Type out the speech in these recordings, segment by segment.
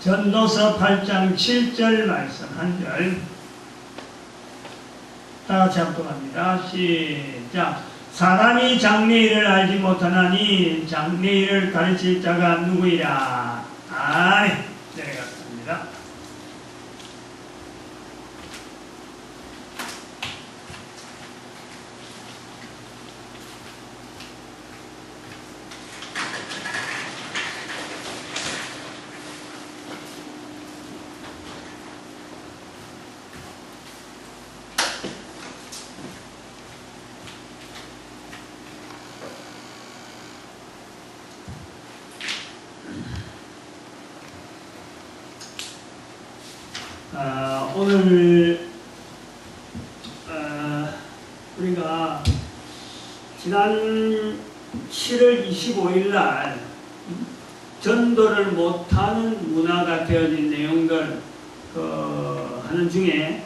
전도서 8장 7절 말씀 한 절 다같이 합독합니다. 시작. 사람이 장래일을 알지 못하나니 장래일을 가르칠 자가 누구이랴. 아멘. 내려갔습니다. 오늘 우리가 지난 7월 25일 날 전도를 못하는 문화가 되어진 내용들 하는 중에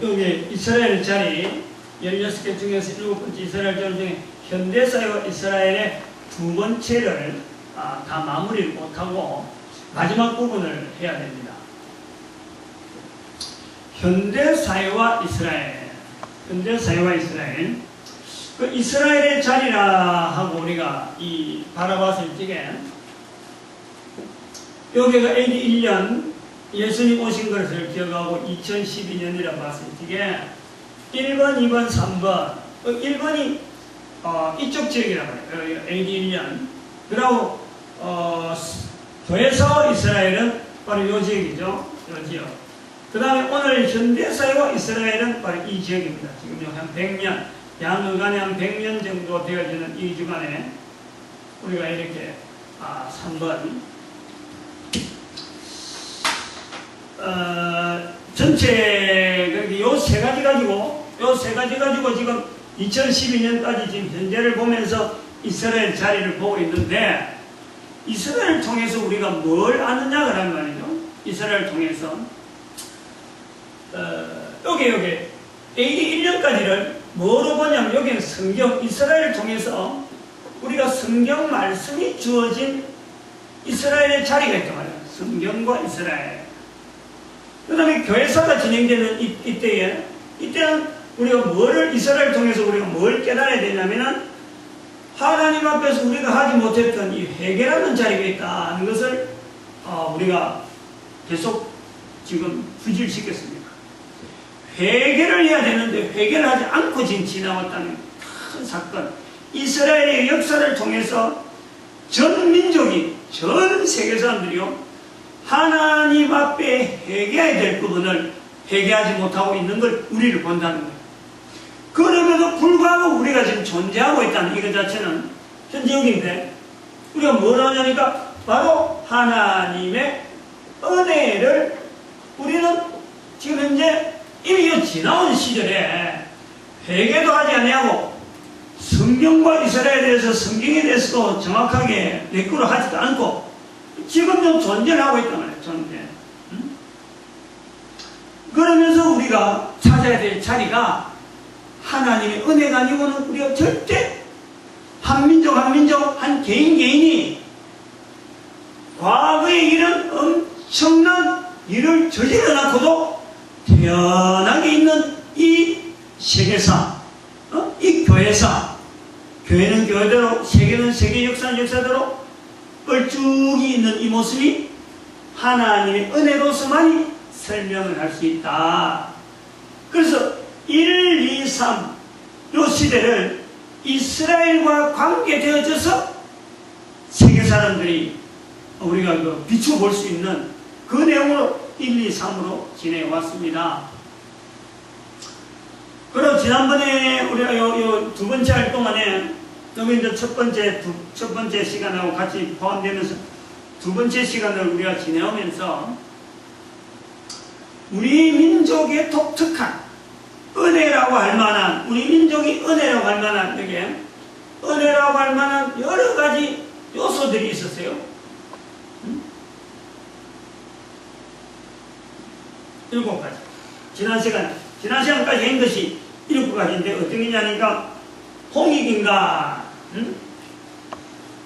여기 이스라엘 자리 16개 중에서 7번째 이스라엘 자리 중에 현대사회와 이스라엘의 두 번째를 다 마무리를 못하고 마지막 부분을 해야 됩니다. 현대사회와 이스라엘, 현대사회와 이스라엘. 그 이스라엘의 자리라 하고 우리가 바라봤을 적에 여기가 AD 1년 예수님 오신 것을 기억하고 2012년이라 봤을 적에 1번, 2번, 3번 1번이 이쪽 지역이라고 해요. AD 1년. 그리고 교회사와 이스라엘은 바로 이 지역이죠. 이 지역. 그 다음에 오늘 현대사회와 이스라엘은 바로 이 지역입니다. 지금 한 100년, 양흘간에 한 100년 정도 되어지는 이 주간에 우리가 이렇게 3번 전체 요 세 가지 가지고 지금 2012년까지 지금 현재를 보면서 이스라엘 자리를 보고 있는데 이스라엘을 통해서 우리가 뭘 아느냐 그런 말이죠. 이스라엘을 통해서 여기 AD 1년까지를 뭐로 보냐면 여기는 성경, 이스라엘을 통해서 우리가 성경 말씀이 주어진 이스라엘의 자리가 있단 말이에요. 성경과 이스라엘. 그 다음에 교회사가 진행되는 이때는 우리가 이스라엘을 통해서 우리가 뭘 깨달아야 되냐면은 하나님 앞에서 우리가 하지 못했던 이 회개라는 자리가 있다는 것을 우리가 계속 지금 부질시켰습니다. 회개를 해야 되는데 회개를 하지 않고 지금 지나왔다는 큰 사건. 이스라엘의 역사를 통해서 전 민족이, 전 세계 사람들이요, 하나님 앞에 회개해야 될 부분을 회개하지 못하고 있는 걸 우리를 본다는 거예요. 그럼에도 불구하고 우리가 지금 존재하고 있다는 이것 자체는 현재 여기인데 우리가 뭘 하냐니까 바로 하나님의 은혜를 우리는 지금 현재 이미 지나온 시절에 회개도 하지 아니하고 성경과 이스라엘에 대해서 성경에 대해서도 정확하게 내꾸를 하지도 않고 지금도 존재를 하고 있단 말이에요. 존재. 그러면서 우리가 찾아야 될 자리가 하나님의 은혜가 아니고는 우리가 절대 한 민족 한 개인이 과거에 이런 엄청난 일을 저질러 놓고도 태연하게 있는 이 세계사, 이 교회사, 교회는 교회대로, 세계는 세계 역사는 역사대로 뻘쭉이 있는 이 모습이 하나님의 은혜로서만이 설명을 할 수 있다. 그래서 1, 2, 3 이 시대를 이스라엘과 관계되어져서 세계 사람들이 우리가 비춰볼 수 있는 그 내용으로 1, 2, 3으로 지내왔습니다. 그리고 지난번에 우리가 요 두 번째 할 동안에 여기 이제 첫 번째 시간하고 같이 포함되면서 두 번째 시간을 우리가 지내오면서 우리 민족의 독특한 은혜라고 할 만한, 우리 민족이 은혜라고 할 만한, 이게 은혜라고 할 만한 여러 가지 요소들이 있었어요. 일곱 가지. 지난 시간까지 한 것이 일곱 가지인데 어떤 게냐니까 홍익인가,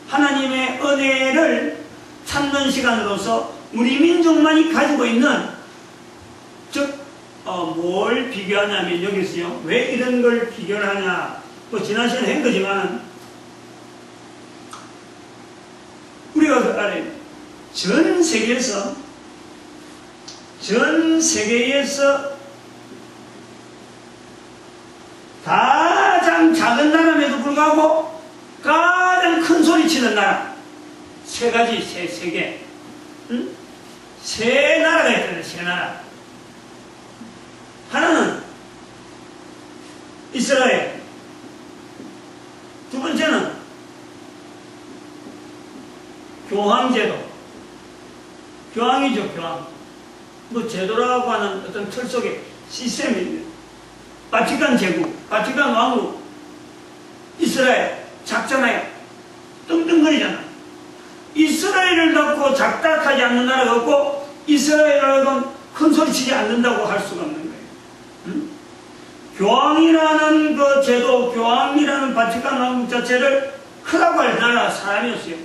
하나님의 은혜를 찾는 시간으로서 우리 민족만이 가지고 있는, 즉 뭘 비교하냐면 여기서요. 왜 이런 걸 비교를 하냐. 뭐 지난 시간에 한 거지만 우리가 알아요. 전 세계에서 가장 작은 나라임에도 불구하고 가장 큰 소리 치는 나라 세 가지, 세 개. 응? 세 나라가 있잖아요. 세 나라. 하나는 이스라엘, 두 번째는 교황제도. 교황이죠, 교황. 뭐 제도라고 하는 어떤 틀 속에 시스템입니다. 바티칸 제국, 바티칸 왕국, 이스라엘 작잖아요. 뚱뚱거리잖아. 이스라엘을 놓고 작다하지 않는 나라가 없고 이스라엘을 놓고 큰 소리 치지 않는다고 할 수가 없는 거예요. 응? 교황이라는 그 제도, 교황이라는 바티칸 왕국 자체를 크다고 할 나라 사람이었어요.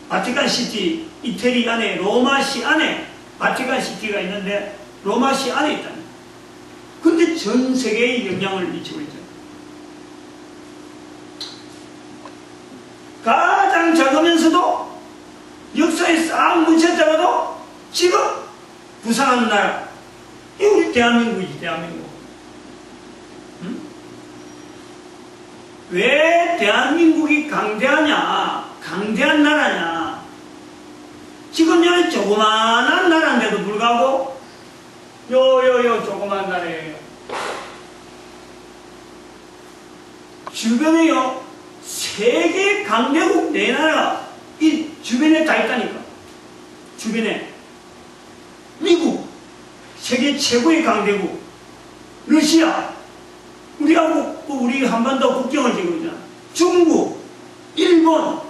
바티칸 시티, 이태리 안에, 로마시 안에 바티칸 시티가 있는데 로마시 안에 있다. 근데 전 세계에 영향을 미치고 있죠. 가장 작으면서도 역사에 싹 묻혔다가도 지금 부상하는 나라. 이게 우리 대한민국이지, 대한민국. 응? 왜 대한민국이 강대하냐? 강대한 나라냐? 지금 여기 조그마한 나라인데도 불구하고 조그만 나라예요. 주변에요, 세계 강대국 네 나라가 이 주변에 다 있다니까. 주변에. 미국, 세계 최고의 강대국. 러시아, 우리하고, 우리 한반도 국경을 지고 있잖아. 중국, 일본.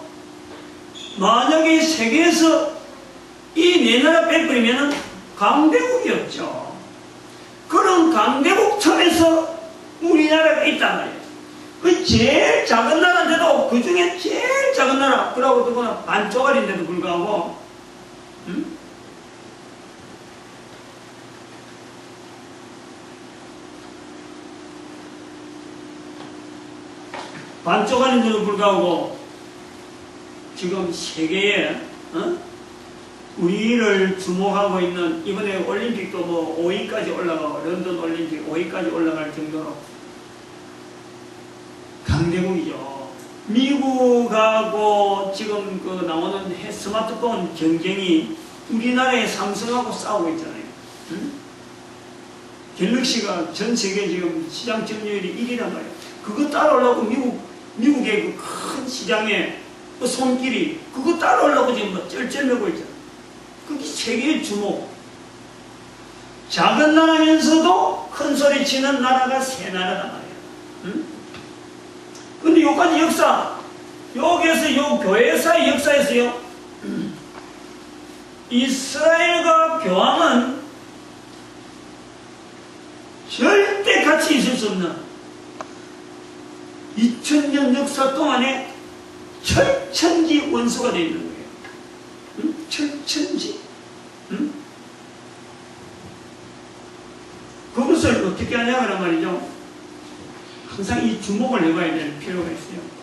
만약에 세계에서 이 네 나라 빼버리면 강대국이었죠. 그런 강대국 틈에서 우리나라가 있단 말이에요. 그 제일 작은 나라인데도 그 중에 제일 작은 나라, 그러고 더구나 반쪽알인데도 불구하고, 응? 반쪽알인데도 불구하고 지금 세계에 우리를 주목하고 있는, 이번에 올림픽도 뭐 5위까지 올라가고 런던 올림픽 5위까지 올라갈 정도로 강대국이죠. 미국하고 지금 그 나오는 스마트폰 경쟁이 우리나라의 삼성하고 싸우고 있잖아요. 응? 갤럭시가 전 세계 지금 시장 점유율이 1위란 말이에요. 그거 따라오려고 미국의 그 큰 시장에 그 손길이 그거 따라오려고 지금 뭐 쩔쩔매고 있잖아요. 그게 세계의 주목. 작은 나라면서도 큰 소리 치는 나라가 세 나라단 말이에요. 응? 근데 요까지 역사, 여기에서 요 교회사의 역사에서요, 이스라엘과 교황은 절대 같이 있을 수 없는 2000년 역사 동안에 철천지 원수가 되어 있는 거예요. 응? 철천지. 응? 그것을 어떻게 하냐면 말이죠. 항상 이 주목을 해봐야 될 필요가 있어요.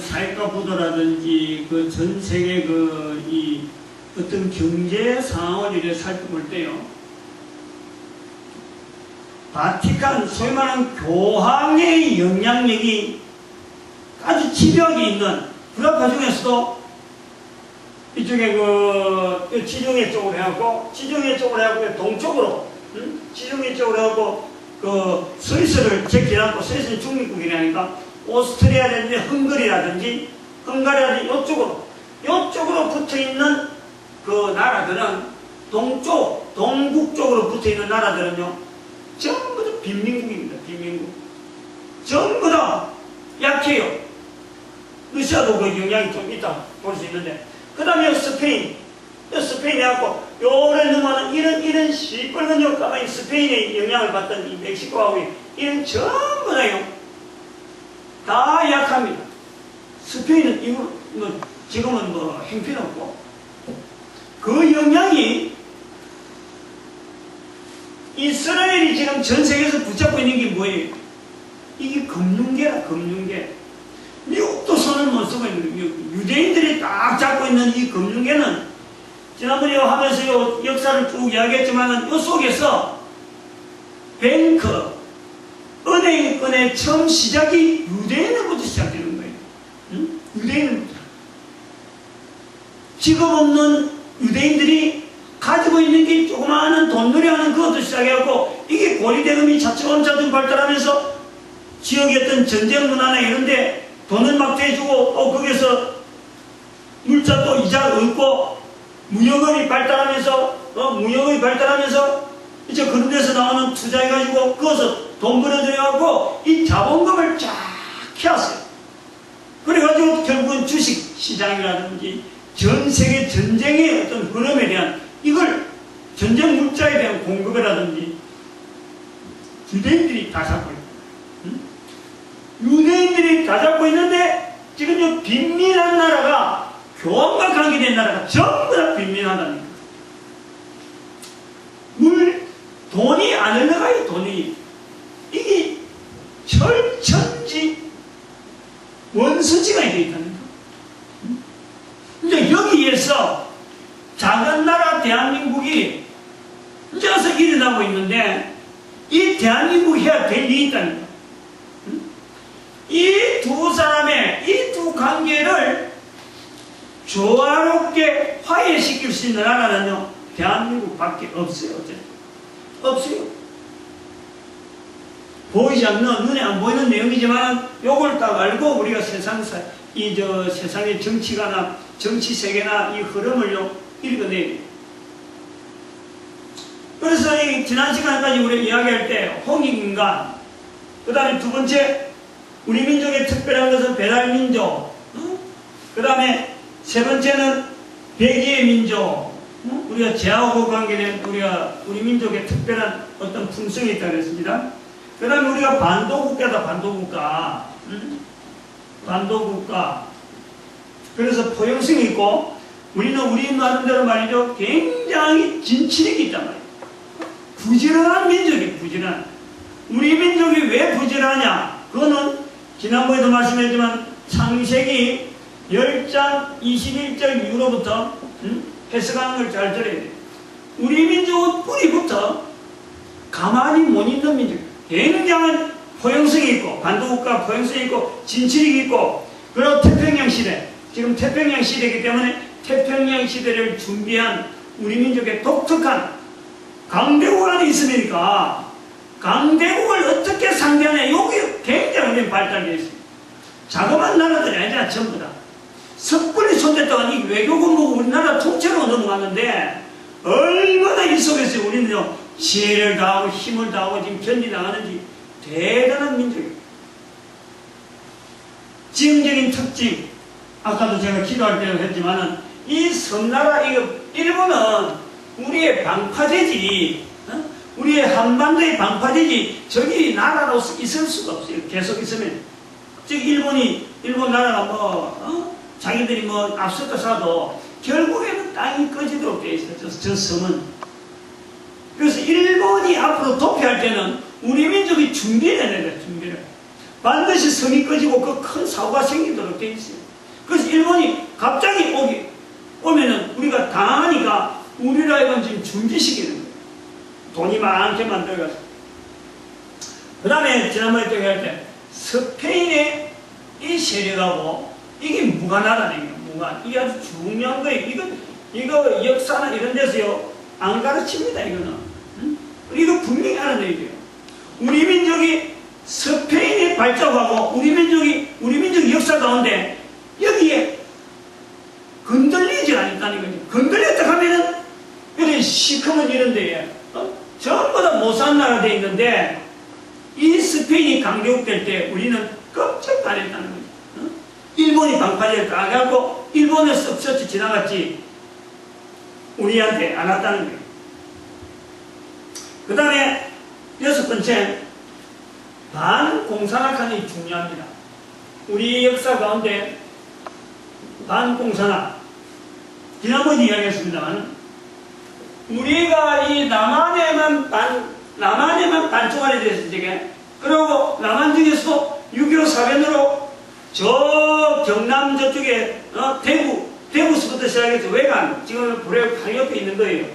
사회과 부도라든지 그 전 세계 이 어떤 경제 상황을 이렇게 살펴볼 때요, 바티칸, 소위 말하는 교황의 영향력이 아주 집요하게 있는 불합화 중에서도 이쪽에 지중해 쪽으로 해갖고, 동쪽으로, 지중해 쪽으로 해갖고, 스위스를 제껴놓고, 스위스는 중립국이라니까, 오스트리아라든지 헝가리라든지 이쪽으로 붙어있는 그 나라들은, 동북 쪽으로 붙어있는 나라들은요, 전부 다 빈민국입니다. 빈민국. 전부 다 약해요. 러시아도 그 영향이 좀 있다 볼 수 있는데, 그 다음에 스페인. 스페인에 갖고 요래 넘어가는 이런 시뻘건 효과가 스페인의 영향을 받던 이 멕시코하고 이런 전부 다 약합니다. 스페인은 이거 지금은 형편없고 그 영향이 이스라엘이 지금 전 세계에서 붙잡고 있는 게 뭐예요? 이게 금융계라, 금융계. 미국도 손을 못 쓰고 있는 거예요. 유대인들이 딱 잡고 있는 이 금융계는 지난번에 하면서 역사를 쭉 이야기했지만 이 속에서 뱅크, 은행의 처음 시작이 유대인으로부터 시작되는 거예요. 응? 유대인으로부터. 직업 없는 유대인들이 가지고 있는 게 조그마한 돈놀이하는 그것도 시작해갖고 이게 고리대금이 차츰차츰 발달하면서 지역의 어떤 전쟁 문화나 이런데 돈을 막 대주고 또 거기서 물자 또 이자 얻고 무역업이 발달하면서 이제 그런 데서 나오는 투자해가지고 그것을 돈 벌어들여갖고 이 자본금을 쫙 키웠어요. 그래가지고 결국은 주식 시장이라든지 전 세계 전쟁의 어떤 흐름에 대한 이걸 전쟁 물자에 대한 공급이라든지 유대인들이 다 잡고 있고 유대인들이 다 잡고 있는데 지금 이 빈민한 나라가 교황과 관계된 나라가 전부 다 빈민하다는 거예요. 돈이 안 흘러가요. 돈이 이게 철천지 원수지가 되어 있다는 거예요. 이제 여기에서 작은 나라 대한민국이 이제 와서 일어나고 있는데 이 대한민국이 해야 될 일이 있다는 거예요. 이 두 사람의 이 두 관계를 조화롭게 화해시킬 수 있는 나라는요 대한민국밖에 없어요. 없어요. 보이지 않는 눈에 안 보이는 내용이지만 요걸 딱 알고 우리가 세상의 정치가나 정치 세계나 이 흐름을요 읽어내야 돼요. 그래서 지난 시간까지 우리가 이야기할 때 홍익인간, 그 다음에 두 번째 우리 민족의 특별한 것은 배달민족, 그 다음에 세 번째는 백의의 민족, 우리가 제하고 관계된 우리 민족의 특별한 어떤 품성이 있다고 했습니다. 그 다음에 우리가 반도국가다, 반도국가. 그래서 포용성이 있고, 우리는 우리 나름대로 말이죠, 굉장히 진취력이 있단 말이에요. 부지런한 민족이에요, 부지런한. 우리 민족이 왜 부지런하냐? 그거는 지난번에도 말씀했지만, 창세기 10장 21절 이후로부터, 해석하는 걸 잘 들어야 돼요. 우리 민족은 뿌리부터 가만히 못 있는 민족이에요. 굉장한 포용성이 있고, 반도국가 포용성이 있고, 진취력이 있고, 그리고 태평양 시대, 지금 태평양 시대이기 때문에 태평양 시대를 준비한 우리 민족의 독특한 강대국 안에 있으니까 강대국을 어떻게 상대하냐, 여기 굉장히 발달되어 있습니다. 자그마한 나라들이 아니잖아, 전부 다. 섣불리 손댔다가 이 외교군 보고 우리나라 통째로 넘어갔는데 얼마나 이 속에서 우리는요 지혜를 다하고 힘을 다하고 지금 견디나가는지 대단한 민족이에요. 지형적인 특징, 아까도 제가 기도할 때도 했지만은 이 섬나라, 일본은 우리의 방파제지, 우리의 한반도의 방파제지, 저기 나라로서 있을 수가 없어요. 계속 있으면. 즉 일본 나라가 자기들이 앞섰다 사도 결국에는 땅이 꺼지도록 되어 있어요. 저 섬은. 그래서 일본이 앞으로 도피할 때는 우리 민족이 준비를 해야 돼요. 준비를. 반드시 섬이 꺼지고 그 큰 사고가 생기도록 되어 있어요. 그래서 일본이 갑자기 오면은 우리가 당하니까 우리를 하여금 지금 준비시키는 거예요. 돈이 많게 만들어가지고. 그 다음에 지난번에 또 얘기할 때 스페인의 이 세력하고 이게 무관하다는 거예요. 무관. 이게 아주 중요한 거예요. 이거 역사나 이런 데서요 안 가르칩니다. 이거는. 이거 분명히 하는 얘기예요. 우리 민족이 스페인에 발자국하고 우리 민족의 역사 가운데 여기에 건들리지 않았다는 거죠. 건들렸다 하면은 여기 시커먼 이런 데에 전부 다 못 사는 나라 돼 있는데 이 스페인이 강대국 될 때 우리는 깜짝 반했다는 거죠. 일본이 방파제를 까갖고 일본에 쓱 스쳐 지나갔지 우리한테 안 왔다는 거예요. 그 다음에 6번째, 반공산학관이 중요합니다. 우리 역사 가운데 반공산학, 지난번에 이야기했습니다만 우리가 이 남한에만 반쪽알이 됐을 적에, 그리고 남한 중에서 6.15 사변으로 저 경남 저쪽에 대구서부터 시작해서 외관, 지금 바로 옆에 있는 거예요.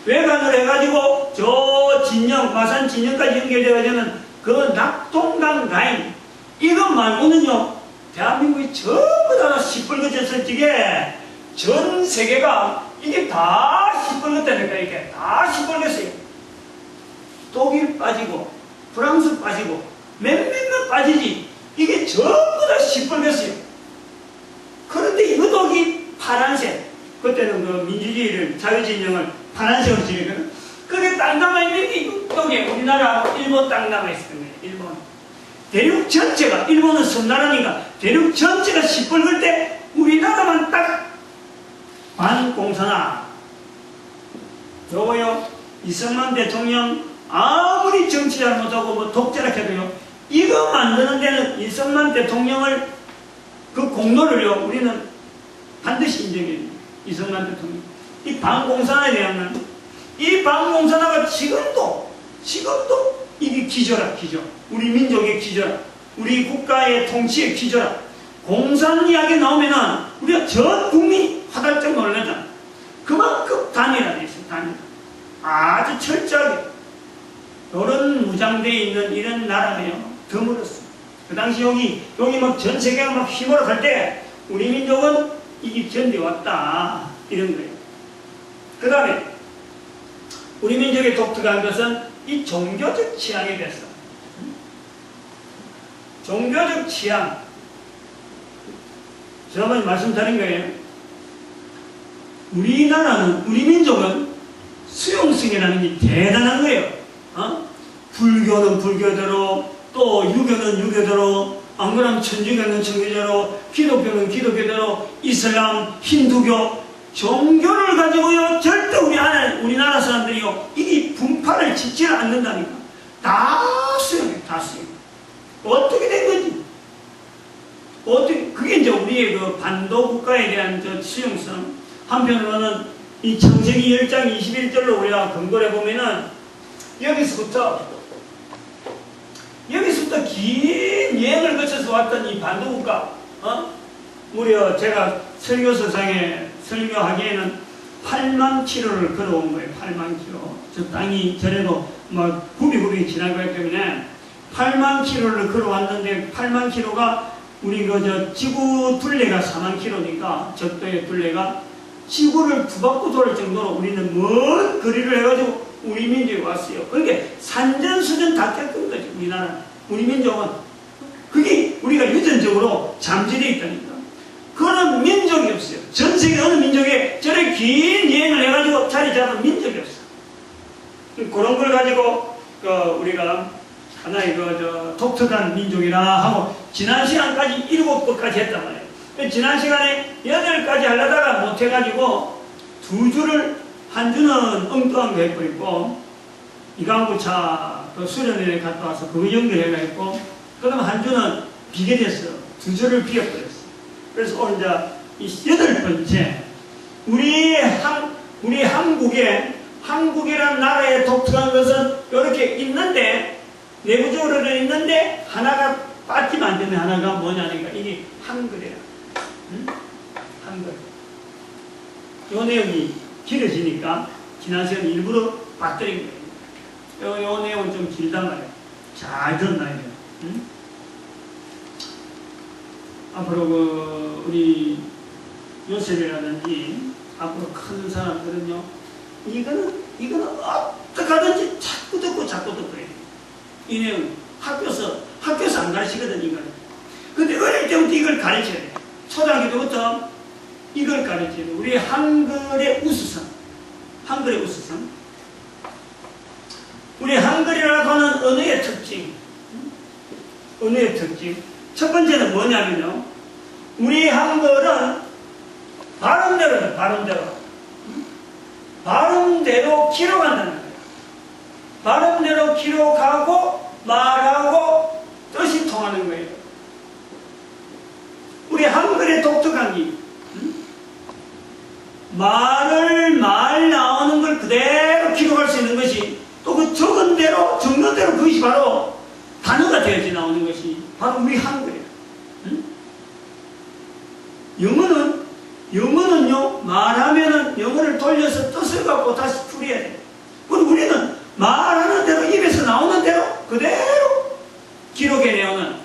외관으로 해가지고 저 진영, 마산 진영까지 연결되어지는 그 낙동강 라인, 이것 말고는요 대한민국이 전부 다 시뻘겋었을 적에 전 세계가 이게 다 시뻘겋다니까. 이게 다 시뻘겋어요. 독일 빠지고 프랑스 빠지고 몇몇만 빠지지 이게 전부 다 시뻘겋어요. 그런데 이 독이 파란색, 그때는 그 민주주의를, 자유진영을 파란색으로 지내거든. 그게 땅 남아있는 게 이쪽에 우리나라, 일본 땅 남아있었던 거예요. 일본. 대륙 전체가, 일본은 섬나라니까 대륙 전체가 시뻘걸 때 우리나라만 딱 반공산화. 요거요, 이승만 대통령 아무리 정치 잘못하고 뭐 독재라 해도요, 이거 만드는 데는 이승만 대통령을 그 공로를요 우리는 반드시 인정해야 돼요. 이승만 대통령. 이 반공산화에 대한, 이 반공산화가 지금도 이게 기저라, 기저. 우리 민족의 기저라. 우리 국가의 통치의 기저라. 공산 이야기 나오면은 우리가 전 국민이 화들짝 놀라잖아. 그만큼 단일화돼 있어요, 단일화. 아주 철저하게. 이런 무장되어 있는 이런 나라네요. 드물었어. 그 당시 여기 막 전 세계가 막 휘몰아 갈 때 우리 민족은 이게 견뎌왔다. 이런 거예요. 그 다음에 우리 민족의 독특한 것은 이 종교적 취향에 대해서. 종교적 취향. 지난번에 말씀드린 거예요. 우리나라는, 우리 민족은 수용성이라는 게 대단한 거예요. 불교는 불교대로, 또 유교는 유교대로, 안 그러면 천주교는 천주교대로, 기독교는 기독교대로, 이슬람, 힌두교, 종교를 가지고요, 절대 우리나라 사람들이요, 이게 분파를 짓지를 않는다니까. 다 수용해, 다 수용해. 어떻게 된 거지? 그게 이제 우리의 그 반도 국가에 대한 저 수용성. 한편으로는 이 창세기 10장 21절로 우리가 근거를 해보면은, 여기서부터 긴 여행을 거쳐서 왔던 이 반도 국가, 무려 제가 설교서상에 설교하기에는 8만 킬로를 걸어온 거예요. 8만 킬로. 저 땅이 전에도 막 굽이 지난 거기 때문에 8만 킬로를 걸어왔는데, 8만 킬로가 우리 지구 둘레가 4만 킬로니까, 적도의 둘레가 지구를 두 바퀴 돌 정도로 우리는 먼 거리를 해가지고 우리 민족이 왔어요. 그러니까 산전수전 다 겪은 거지, 우리나라. 우리 민족은. 그게 우리가 유전적으로 잠재되어 있다니까. 그런 민족이 없어요. 전 세계 어느 민족에 저렇게 긴 여행을 해가지고 자리 잡은 민족이 없어. 그런 걸 가지고 우리가 하나의 독특한 민족이라 하고, 지난 시간까지 7번까지 했단 말이에요. 지난 시간에 8가지 하려다가 못해가지고 2주를, 한 주는 엉뚱한 거 해버리고, 이강구차 수련회에 갔다 와서 그거 연결해가지고, 그다음 한 주는 비게 됐어. 2주를 비워버렸어. 그래서 오늘 이제 8번째, 우리 한국이라는 나라의 독특한 것은 이렇게 있는데, 내부적으로는 있는데 하나가 빠지면 안 되는 하나가 뭐냐니까, 이게 한글이야. 응? 한글. 요 내용이 길어지니까 지난 시간에 일부러 빠뜨린 거예요. 요 내용은 좀 길단 말이에요. 잘 들었나야 돼요. 응? 앞으로 우리 요셉이라든지 앞으로 큰 사람들은요, 이거는 어떻게 하든지 자꾸 듣고 해요. 이 내용 학교에서 안 가르치거든, 이걸. 근데 어릴 때부터 이걸 가르쳐야 돼. 초등학교 때부터 이걸 가르쳐야 돼. 우리 한글의 우수성. 우리 한글이라고 하는 언어의 특징. 첫 번째는 뭐냐면요, 우리 한글은 발음대로다, 발음대로. 발음대로 기록한다는 거예요. 발음대로 기록하고 말하고 뜻이 통하는 거예요. 우리 한글의 독특한 게 말 나오는 걸 그대로 기록할 수 있는 것이 또 그 적은 대로 그것이 바로 단어가 되어져 나오는 것이 바로 우리 한글이에요. 영어는요, 말하면은 영어를 돌려서 뜻을 갖고 다시 풀이해야 돼요. 그리고 우리는 말하는 대로 입에서 나오는 대로 그대로 기록해내오는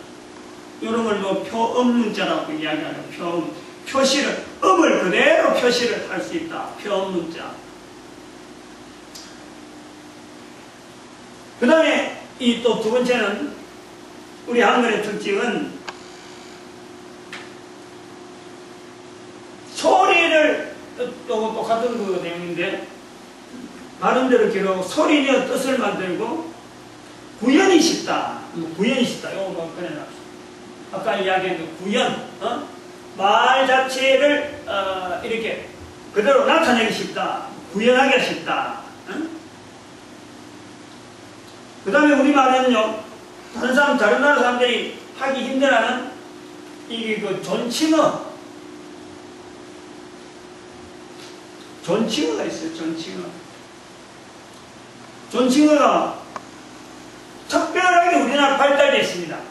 이런 걸 뭐 표음문자라고 이야기하는 표시를, 음을 그대로 표시를 할 수 있다. 표음문자. 그 다음에 이 또 두 번째는 우리 한글의 특징은 소리를 또 똑같은 그 내용인데 발음대로 기록하고 소리내어 뜻을 만들고 구현이 쉽다. 구현이 쉽다. 요거 뭐 그래 놨어. 아까 이야기한 그 구현, 말 자체를 이렇게 그대로 나타내기 쉽다. 구현하기 쉽다. 그 다음에 우리말에는요, 다른 나라 사람들이 하기 힘들어하는 이게 그 존칭어가 있어요. 존칭어가 특별하게 우리나라 발달되어 있습니다.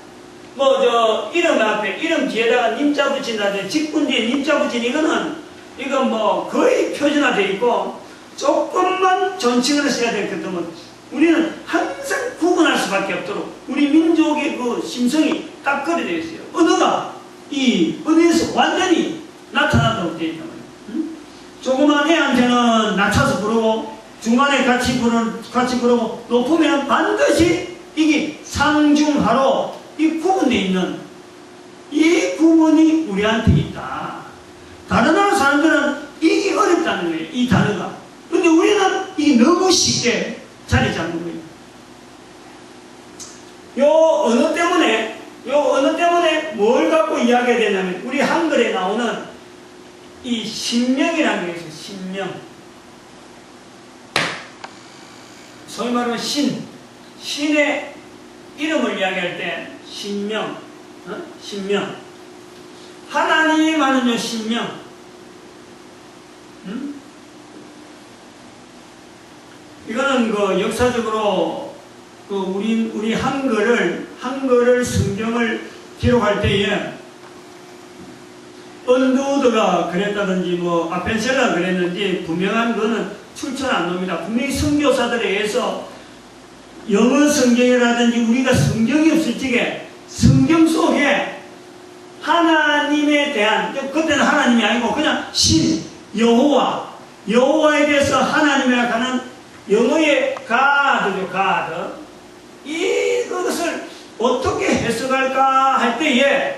이름 앞에, 이름 뒤에다가 님자 붙인다든지, 직분 뒤에 님자 붙인 이건 뭐 거의 표준화되어 있고, 조금만 존칭어를 써야 되거든. 우리는 항상 구분할 수밖에 없도록 우리 민족의 그 심성이 딱 그래 되어 있어요. 언어가 이 언어에서 완전히 나타나도록 되어 있단 말이에요. 조그만 애한테는 낮춰서 부르고, 중간에 같이 부르고, 높으면 반드시 이게 상중하로 이 구분되어 있는 이 구분이 우리한테 있다. 다른 나라 사람들은 이게 어렵다는 거예요. 이 단어가. 근데 우리는 이게 너무 쉽게 자리 잡는 거예요. 요 언어 때문에 뭘 갖고 이야기해야 되냐면 우리 한글에 나오는 이 신명이라는 게 있어요. 신명. 소위 말하면 신의 이름을 이야기할 때 신명, 신명. 하나님 하는요, 신명. 이거는 그 역사적으로 그 우리 한글을 성경을 기록할 때에 언두드가 그랬다든지 뭐 아펜셀러가 그랬는지 분명한 거는 출처는 안 납니다. 분명히 선교사들에 의해서 영어 성경이라든지 우리가 성경이 없을 적에 성경 속에 하나님에 대한, 그때는 하나님이 아니고 그냥 여호와에 대해서 하나님이라고 하는 영어의 God죠, God. 이것을 어떻게 해석할까 할 때에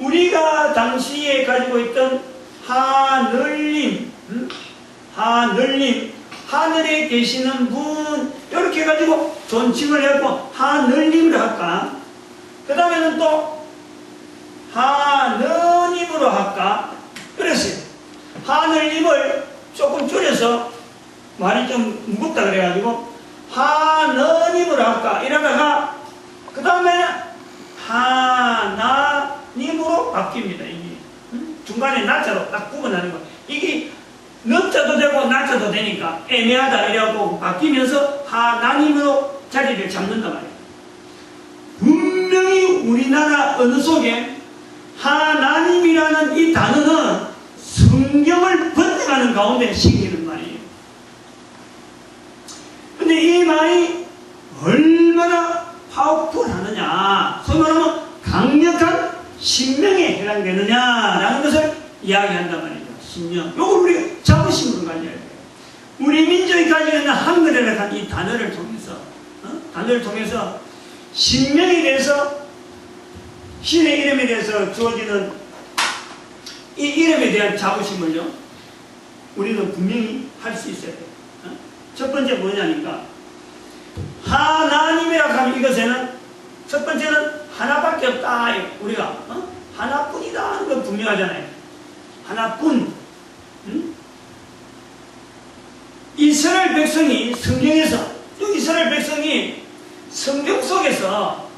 우리가 당시에 가지고 있던 하늘님, 하늘에 계시는 분, 이렇게 해가지고 존칭을 했고, 하늘님으로 할까? 그 다음에는 또, 하느님으로 할까? 그랬어요. 하늘님을 조금 줄여서, 말이 좀 무겁다 그래가지고, 하느님으로 할까? 이러다가, 그 다음에, 하나님으로 바뀝니다, 이게. 중간에 낮자로 딱 구분하는 거. 이게, 늦자도 되고 낮자도 되니까 애매하다 이래갖고 바뀌면서 하나님으로 자리를 잡는단 말이에요. 분명히 우리나라 언어 속에 하나님이라는 이 단어는 성경을 번역하는 가운데 시기는 말이에요. 근데 이 말이 얼마나 파워풀하느냐, 소위 말하면 강력한 신명에 해당되느냐라는 것을 이야기한단 말이에요. 신명. 요걸 우리가 자부심으로 가져야 돼요. 우리 민족이 가지고 있는 한글이라는 한 이 단어를 통해서 신명에 대해서, 신의 이름에 대해서 주어지는 이 이름에 대한 자부심을요, 우리는 분명히 할 수 있어야 돼요. 첫 번째 뭐냐니까, 하나님이라고 하면 이것에는 첫 번째는 하나밖에 없다. 우리가 하나뿐이다 하는 건 분명하잖아요. 하나뿐. 이스라엘 백성이 성경에서, 이스라엘 백성이 성경 속에서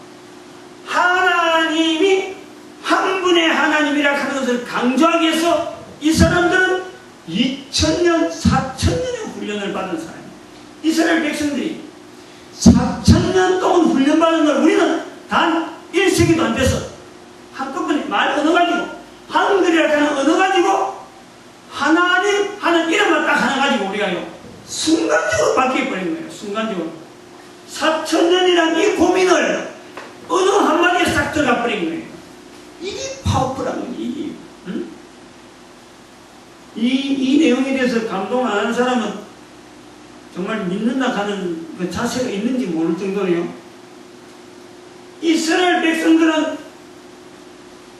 하나님이 한 분의 하나님이라 하는 것을 강조하기 위해서 이 사람들은 2000년, 4000년의 훈련을 받은 사람입니다. 이스라엘 백성들이 4000년 동안 훈련받은 걸 우리는 단 1세기도 안 돼서 한꺼번에 말 언어 가지고, 한글이라 하는 언어 가지고 하나님 하는 이름만 딱 하나 가지고 우리가요 순간적으로 바뀌어버린 거예요. 순간적으로 4000년이란 이 고민을 어느 한마디에 싹 들어가 버린 거예요. 이게 파워풀한 거예요. 이게. 이 내용에 대해서 감동 안 하는 사람은 정말 믿는다 하는 그 자세가 있는지 모를 정도로요. 이스라엘 백성들은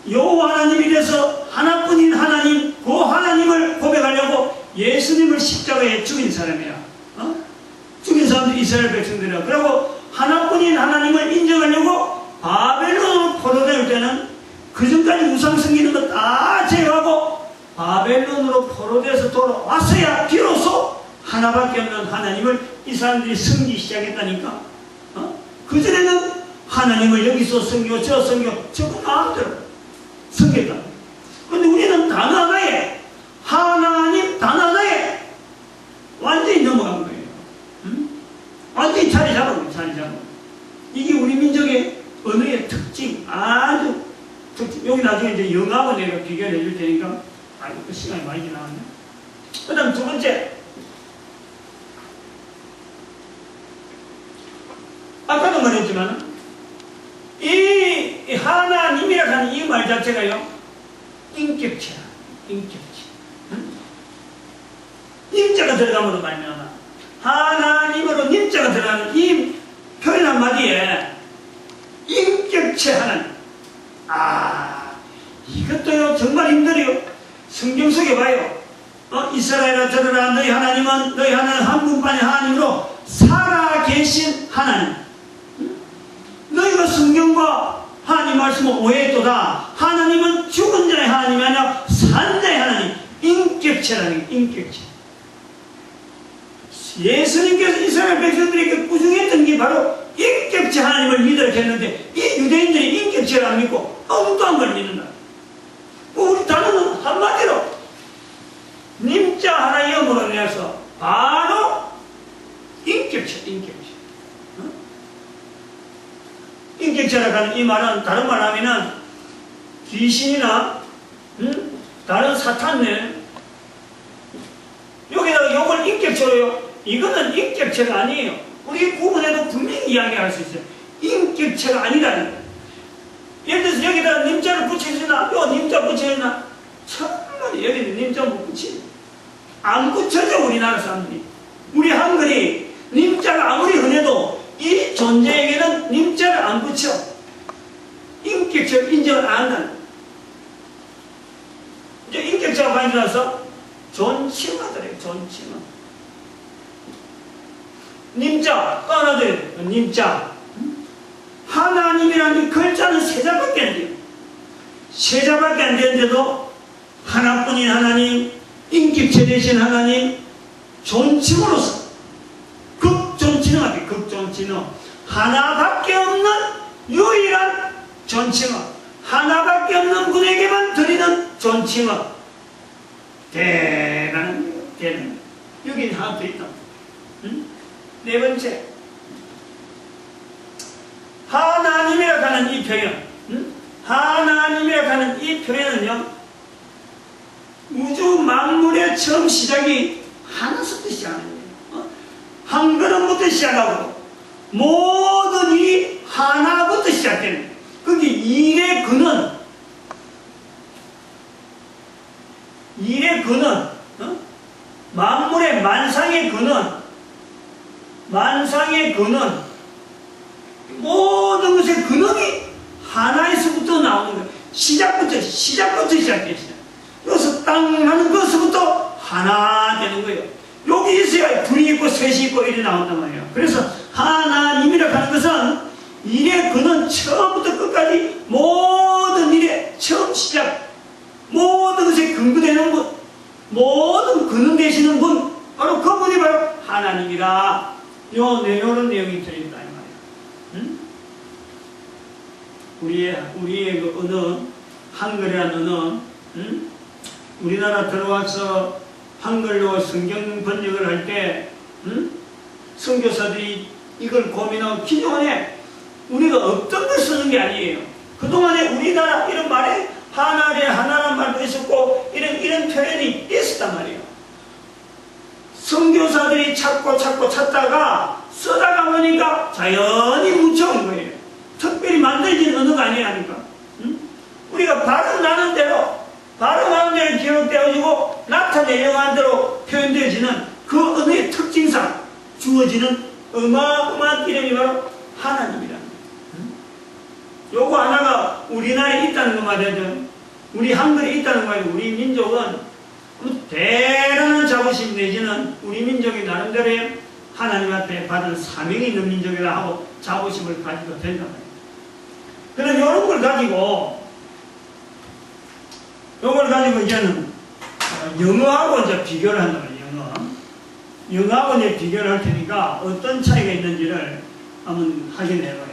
여호와 하나님에 대해서 하나뿐인 하나님, 그 하나님을 고백하려고 예수님을 십자가에 죽인 사람이야. 죽인 사람들이 이스라엘 백성들이야. 그리고 하나뿐인 하나님을 인정하려고 바벨론으로 포로될 때는 그 전까지 우상 섬기는 거 다 제거하고 바벨론으로 포로돼서 돌아왔어야 비로소 하나밖에 없는 하나님을 이 사람들이 섬기기 시작했다니까. 그전에는 하나님을 여기서 섬기고 저 섬기고 저거 마음대로 섬겼다. 그런데 우리는 단어 하나에, 하나님 단어 하나에 완전히 넘어간 거예요. 완전히 자리 잡은 거예요. 자리 잡은 거예요. 이게 우리 민족의 언어의 특징, 아주 특징. 여기 나중에 이제 영하고 내가 비교를 해줄 테니까, 아이고, 그 시간이 많이 지나갔네. 그 다음 두 번째. 아까도 말했지만, 이 하나님이라 하는 이 말 자체가요, 인격체야. 인격체. 님자가 들어감으로 말미암아 하나님으로 님자가 들어가는 이 표현 한마디에 인격체 하나님. 이것도요 정말 힘들어요. 성경 속에 봐요. 이스라엘아 들으라, 너희 하나님은 너희 하나님 한 분만의 하나님으로 살아계신 하나님. 너희가 성경과 하나님 말씀을 오해했도다. 하나님은 죽은 자의 하나님이 아니라 산 자의 하나님. 인격체라는 게 인격체. 예수님께서 이스라엘 백성들에게 꾸중했던 게 바로 인격체 하나님을 믿으라 했는데, 이 유대인들이 인격체를 안 믿고 엉뚱한 걸 믿는다. 우리 단어는 한마디로 님자 하나 영으로 내서 바로 인격체, 인격체. 인격체라고 하는 이 말은 다른 말 하면은 귀신이나 다른 사탄네 여기다가 요걸 인격체로요. 이거는 인격체가 아니에요. 우리 구분해도 분명히 이야기할 수 있어요. 인격체가 아니라는 거예요. 예를 들어서 여기다가 님자를 붙여주나, 요 님자 붙여주나, 정말 여기는 님자 못 붙이죠. 안 붙여져, 우리나라 사람들이. 우리 한글이 님자가 아무리 흔해도 이 존재에게는 님자를 안 붙여. 인격체를 인정을 안 한다는 거예요. 이제 인격체가 많이 나서 존칭하더래요. 존칭하. 님자 또 하나 더 님자. 하나님이라는 글자는 세 자밖에 안 돼요. 세 자밖에 안 되는데도 하나뿐인 하나님, 인격체 되신 하나님, 존칭으로서 극존칭하게 극존칭어, 하나밖에 없는 유일한 존칭어, 하나밖에 없는 분에게만 드리는 존칭어. 대단한 거예요. 대단한. 여기 하나 더 있다. 네 번째, 하나님이라고 하는 이 표현, 하나님이라고 하는 이 표현은요, 우주 만물의 처음 시작이 하나서부터 시작하는 거예요. 한 걸음부터 시작하고 모든 일이 하나부터 시작되는 거예요. 그게 일의 근원, 일의 근원, 만물의 만상의 근원, 만상의 근원, 모든 것의 근원이 하나에서부터 나오는 거예요. 시작부터 시작돼요. 여기서 땅 하는 것부터 하나 되는 거예요. 여기 있어야 둘이 있고 셋이 있고 이래 나온단 말이에요. 그래서 하나님이라고 하는 것은 일의 근원 처음부터 끝까지 모든 일의 처음 시작, 모든 것에 근거되는 분, 모든 근원 되시는 분, 바로 그분이 바로 하나님이다. 이런 내용이 들어있다 이 말이야. 응? 우리의 그 언어, 한글이라는 언어, 응? 우리나라 들어와서 한글로 성경 번역을 할 때, 응? 선교사들이 이걸 고민하고 기존에 우리가 없던 걸 쓰는 게 아니에요. 그동안에 우리나라 이런 말에 하나란 말도 있었고 이런 표현이 있었단 말이에요. 선교사들이 찾다가 쓰다가 보니까 자연히 묻혀온 거예요. 특별히 만들어진 언어가 아니라니까. 응? 우리가 발음나는 대로 기록되어지고 나타내려고 대로 표현되어지는 그 언어의 특징상 주어지는 어마어마한 이름이 바로 하나님이다. 응? 요거 하나가 우리나라에 있다는 것만 해도, 우리 한글에 있다는 거 말이고, 우리 민족은 대단한 자부심 내지는 우리 민족이 나름대로의 하나님 앞에 받은 사명이 있는 민족이라 하고 자부심을 가지고 된단 말이에요. 그럼 이런 걸 가지고, 이제는 영어하고 이제 비교를 한단 말이에요. 영어하고 이제 비교를 할 테니까 어떤 차이가 있는지를 한번 확인해 봐요.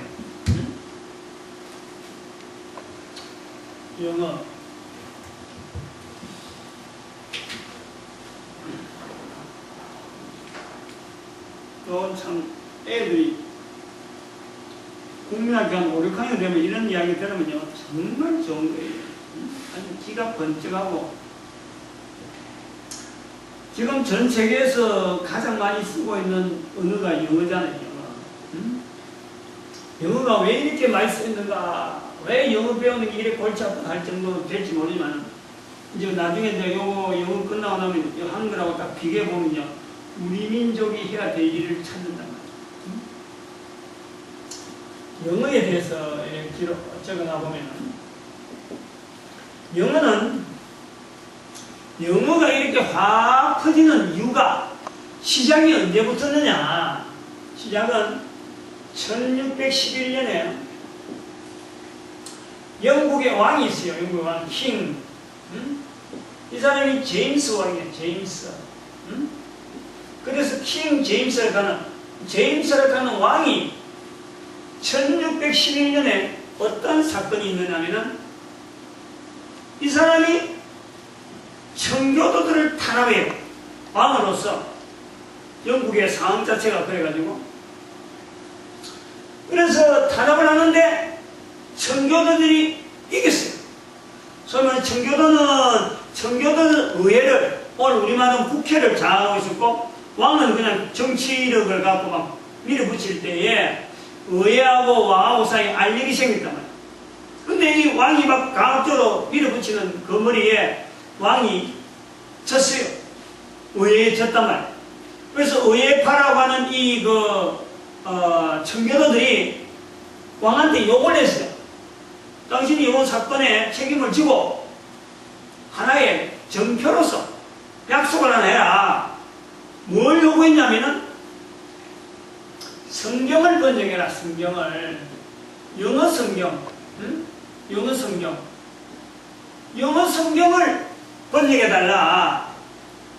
영어. 또 참 애들이 국민학교 한 5, 6학년 되면 이런 이야기 들으면요 정말 좋은 거예요. 아주 기가 번쩍하고, 지금 전 세계에서 가장 많이 쓰고 있는 언어가 영어잖아요. 영어. 영어가 왜 이렇게 많이 쓰이는가, 왜 영어 배우는 게 이렇게 골치 아프다 할 정도로 될지 모르지만, 이제 나중에 이제 영어 끝나고 나면 한글하고 딱 비교해 보면요 우리 민족이 해야 될 일을 찾는단 말이에요. 영어에 대해서 적어놔 보면, 영어가 이렇게 확 퍼지는 이유가 시작이 언제부터느냐. 시작은 1611년에 영국의 왕이 있어요. 영국의 왕, 킹. 이 사람이 제임스 왕이에요. 제임스. 그래서 킹 제임스를 가는 왕이 1611년에 어떤 사건이 있느냐면은, 이 사람이 청교도들을 탄압해요. 왕으로서. 영국의 상황 자체가 그래가지고. 그래서 탄압을 하는데 청교도들이 이겼어요. 소위 말해 청교도는 의회를, 오늘 우리말은 국회를 장악하고 있었고, 왕은 그냥 정치력을 갖고 막 밀어붙일 때에 의회하고 왕하고 사이에 알력이 생겼단 말이에요. 근데 이 왕이 막 강압적으로 밀어붙이는 그 머리에 왕이 졌어요. 의회에 졌단 말이에요. 그래서 의회파라고 하는 청교도들이 왕한테 욕을 했어요. 당신이 이 사건에 책임을 지고 하나의 정표로서 약속을 하나 해라. 뭘 요구했냐면은 성경을 번역해라. 성경을. 영어 성경. 영어 성경을 번역해달라.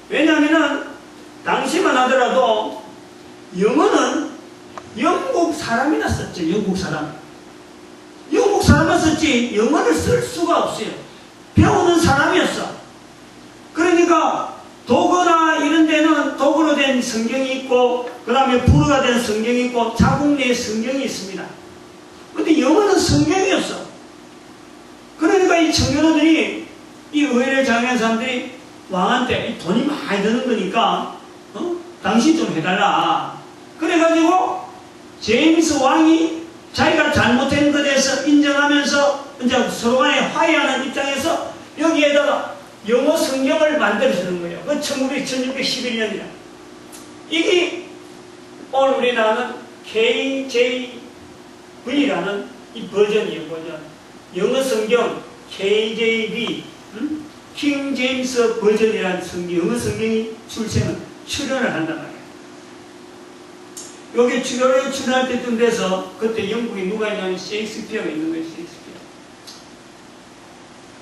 왜냐하면은 당시만 하더라도 영어는 영국 사람이나 썼죠. 영국 사람만 썼지 영어를 쓸 수가 없어요. 배우는 사람이었어. 그러니까 도거나 이런 데는 도구로 된 성경이 있고, 그 다음에 불어가 된 성경이 있고, 자국 내에 성경이 있습니다. 근데 영어는 성경이었어. 그러니까 이 청교도들이, 이 의회를 장악한 사람들이 왕한테 돈이 많이 드는 거니까 당신 좀 해달라. 그래가지고 제임스 왕이 자기가 잘못한 것에 대해서 인정하면서 이제 서로 간에 화해하는 입장에서 여기에다가 영어 성경을 만들어주는 거예요. 그 1611년이라. 이게 오늘 우리나라는 KJV라는 이 버전이에요. 버전. 영어 성경 KJV, 킹 제임스 버전이라는 영어 성경이 출연을 한단 말이에요. 여기 출연을 출연할 때쯤 돼서 그때 영국에 누가 있냐면 셰익스피어가 있는 거예요. 셰익스피어.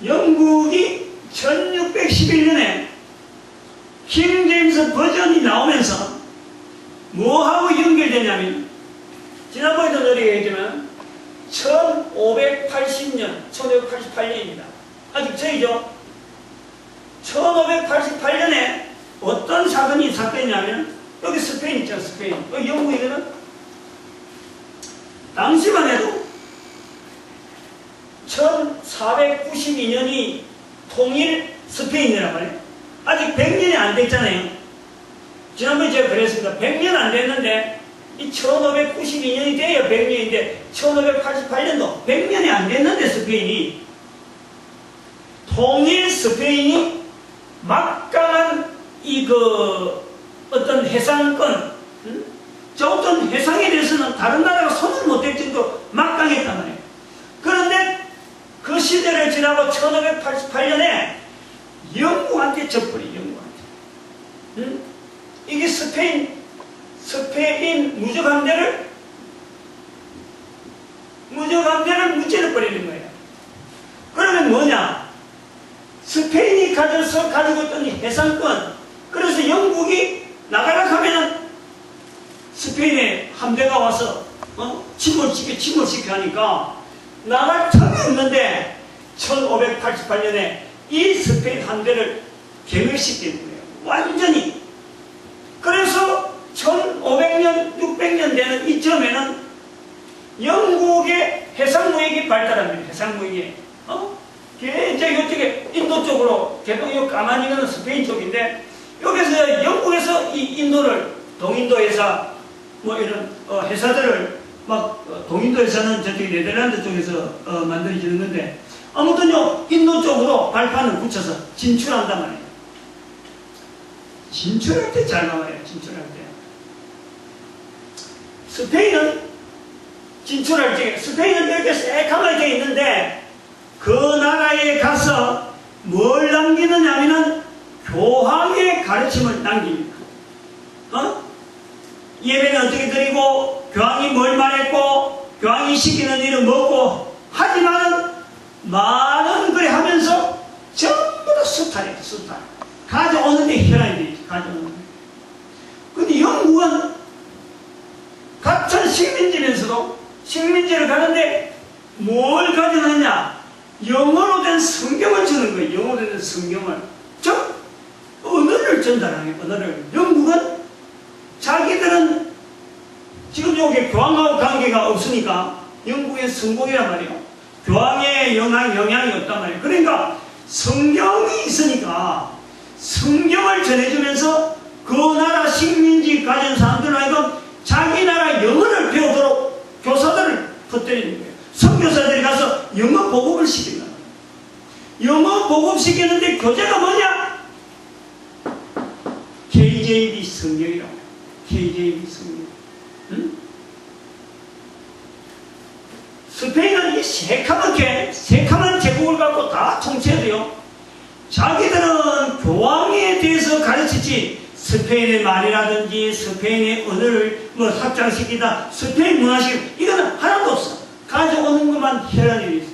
영국이 1611년에 킹 제임스 버전이 나오면서 뭐하고 연결되냐면 지난번에도 노래했지만 1580년, 1588년입니다. 아직 저이죠. 1588년에 어떤 사건이냐면 여기 스페인 있죠. 스페인. 여기 영국이거든. 당시만 해도 1492년이 통일 스페인이란 말이에요. 아직 100년이 안 됐잖아요. 지난번에 제가 그랬습니다. 100년 안 됐는데 이 1592년이 돼야 100년인데 1588년도 100년이 안 됐는데 스페인이 통일 스페인이 막강한 어떤 해상권, 저 어떤 해상에 대해서는 다른 나라가 손을 못 댈 정도로 막강했단 말이에요. 그런데 그 시대를 지나고 1588년에 영국한테 져버려, 영국한테. 이게 스페인 무적함대를 무찌르버리는 거예요. 그러면 뭐냐? 스페인이 가지고 있던 해상권, 그래서 영국이 나가라 하면은 스페인에 함대가 와서 침몰시켜 하니까 나갈 틈이 없는데 1588년에 이 스페인 함대를 괴멸시키는 거예요. 완전히. 그래서 1500년, 600년 되는 이쯤에는 영국의 해상무역이 발달합니다. 해상무역이. 이제 이쪽에 인도 쪽으로, 개동 가만히 있는 스페인 쪽인데, 여기서 영국에서 이 인도를, 동인도 회사, 뭐 이런 회사들을 동인도 회사는 저쪽에 네덜란드 쪽에서 만들어지는 건데, 아무튼요, 인도 쪽으로 발판을 붙여서 진출한단 말이에요. 진출할 때 잘 나와요, 진출할 때. 스페인은 진출할 때, 스페인은 이렇게 새까맣게 있는데, 그 나라에 가서 뭘 남기느냐 하면은 교황의 가르침을 남깁니다. 예배는 어떻게 드리고, 교황이 뭘 말했고, 교황이 시키는 일은 뭐고, 하지만은 많은 걸 하면서 전부 다 수탈이에요, 수탈. 가져오는데 혈안이 되죠, 가져오는데. 근데 영국은 같은 식민지면서도 식민지를 가는데 뭘 가져오느냐? 영어로 된 성경을 주는 거예요. 영어로 된 성경을. 즉, 언어를 전달하는 거예요. 언어를. 영국은 자기들은 지금 여기 교황하고 관계가 없으니까 영국의 성공이란 말이에요. 교황의 영향이 없단 말이에요. 그러니까 성경이 있으니까 성경을 전해주면서 그 나라 식민지 가진 사람들 하여금 자기 나라 영어를 배우도록 교사들을 퍼뜨리는 거예요. 선교사들이 가서 영어 보급을 시킨다. 영어 보급시키는데 교재가 뭐냐? KJV 성경이라고 해요. KJV 성경. 스페인은 이 새카만 제국을 갖고 다 통치해야 돼요. 자기들은 교황에 대해서 가르치지 스페인의 말이라든지 스페인의 언어를 확장시키다, 스페인 문화식 이거는 하나도 없어. 가져오는 것만 혈안이 있어.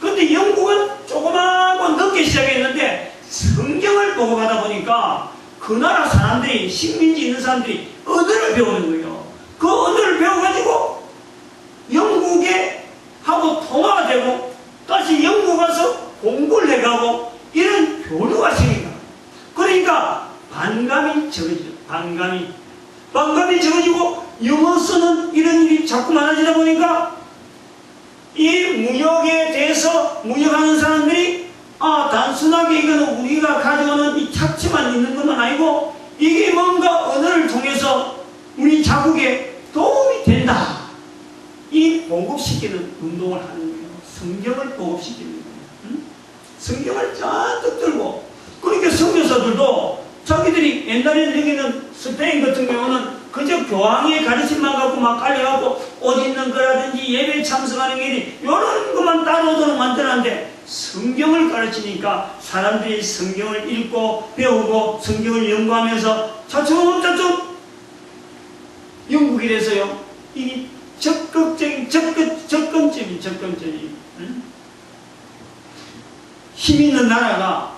그런데 영국은 조그마하고 늦게 시작했는데 성경을 보고가다 보니까 그 나라 사람들이, 식민지 있는 사람들이 언어를 배우는 거예요. 그 언어를 배워가지고 영국에 하고 통화가 되고 다시 영국 가서 공부를 해가고 이런 교류가 생긴다. 그러니까 반감이 적어지죠. 반감이 적어지고 영어 쓰는 이런 일이 자꾸 많아지다 보니까 이 무역에 대해서 무역하는 사람들이 단순하게 이거는 우리가 가져오는 이 착취만 있는 것만 아니고 이게 뭔가 언어를 통해서 우리 자국에 도움이 된다. 이 보급시키는 운동을 하는 거예요. 성경을 보급시키는 거예요. 성경을 잔뜩 들고. 그러니까 선교사들도 자기들이 옛날에는 여기는 스페인 같은 경우는 그저 교황의 가르침만 갖고 막 깔려갖고 옷 입는 거라든지 예배 참석하는 게 이런 것만 따로도록 만들었는데 성경을 가르치니까 사람들이 성경을 읽고 배우고 성경을 연구하면서 차츰 영국이 그래서요, 이 적극적인, 접근점이, 응? 힘 있는 나라가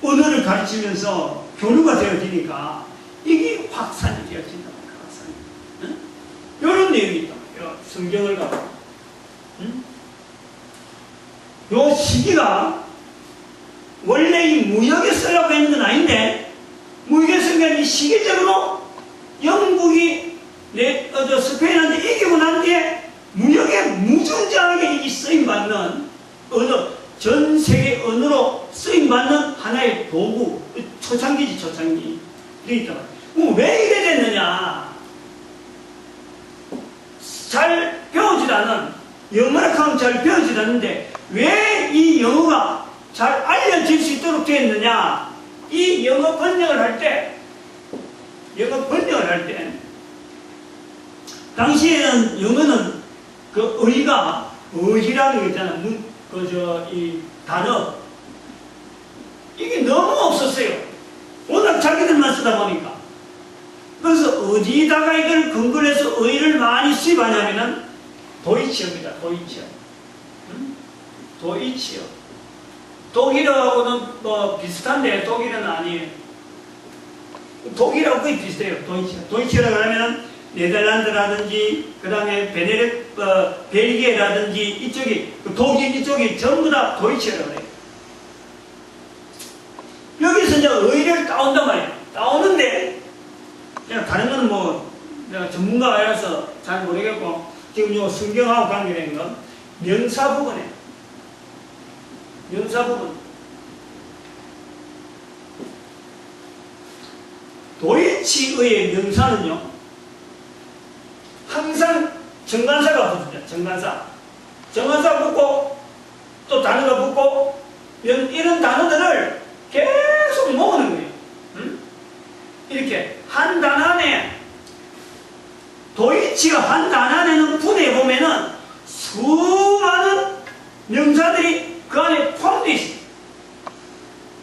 언어를 가르치면서 교류가 되어지니까 이게 확산이 되어진다. 확산. 응? 이런 내용이 있다. 성경을 가고. 응? 요 시기가 원래 이 무역에 쓰려고 했는 건 아닌데, 무역에 쓴 게 아니라 시기적으로 영국이 스페인한테 이기고 난 뒤에 무역에 무전장하게 이게 쓰임받는 언어, 전 세계 언어로 쓰임받는 하나의 도구, 초창기지, 초창기. 이게 있단 말이야. 왜 이래 됐느냐? 잘 배우지도 않은, 영어를 하면 잘 배우지도 않는데, 왜 이 영어가 잘 알려질 수 있도록 되었느냐? 이 영어 번역을 할 때, 당시에는 영어는 그 의라는 거 있잖아. 이 단어. 이게 너무 없었어요. 워낙 자기들만 쓰다 보니까. 그래서 어디다가 이걸 근거로 해서 의를 많이 수입하냐면은 도이치어입니다. 도이치어. 응? 도이치어. 독일어하고는 뭐 비슷한데 독일어는 아니에요. 독일하고 거의 비슷해요. 도이치어. 도이치어라고 하면은 네덜란드라든지 그 다음에 벨기에라든지 이쪽이 독일 이쪽이 전부 다 도이치어라고 해요. 여기서 이제 의를 따온단 말이에요. 따오는데 그냥 다른 거는 뭐 내가 전문가가 아니라서 잘 모르겠고, 지금 요 성경하고 관계된 건 명사 부분이에요. 명사 부분. 도이치어의 명사는요, 항상 정관사가 붙습니다. 정관사 붙고 또 단어가 붙고 이런 단어들을 계속 모으는 거예요. 응? 이렇게 한 단어 안에, 도이치어 한 단어 안에는 분해보면은 수많은 명사들이 그 안에 포함되어 있어요.